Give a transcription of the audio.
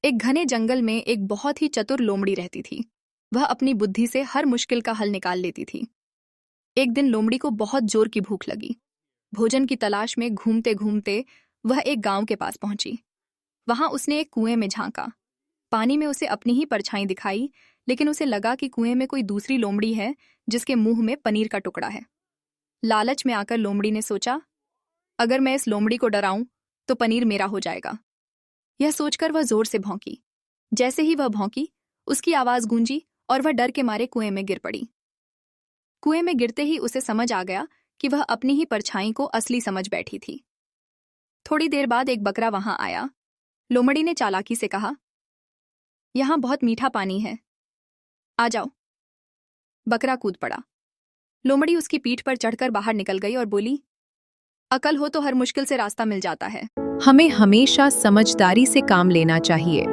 एक घने जंगल में एक बहुत ही चतुर लोमड़ी रहती थी। वह अपनी बुद्धि से हर मुश्किल का हल निकाल लेती थी। एक दिन लोमड़ी को बहुत जोर की भूख लगी। भोजन की तलाश में घूमते घूमते वह एक गांव के पास पहुंची। वहां उसने एक कुएं में झांका। पानी में उसे अपनी ही परछाई दिखाई, लेकिन उसे लगा कि कुएं में कोई दूसरी लोमड़ी है जिसके मुंह में पनीर का टुकड़ा है। लालच में आकर लोमड़ी ने सोचा, अगर मैं इस लोमड़ी को डराऊं तो पनीर मेरा हो जाएगा। यह सोचकर वह जोर से भौंकी। जैसे ही वह भौंकी, उसकी आवाज गूंजी और वह डर के मारे कुएं में गिर पड़ी। कुएं में गिरते ही उसे समझ आ गया कि वह अपनी ही परछाई को असली समझ बैठी थी। थोड़ी देर बाद एक बकरा वहां आया। लोमड़ी ने चालाकी से कहा, यहां बहुत मीठा पानी है, आ जाओ। बकरा कूद पड़ा। लोमड़ी उसकी पीठ पर चढ़कर बाहर निकल गई और बोली, अकल हो तो हर मुश्किल से रास्ता मिल जाता है। हमें हमेशा समझदारी से काम लेना चाहिए।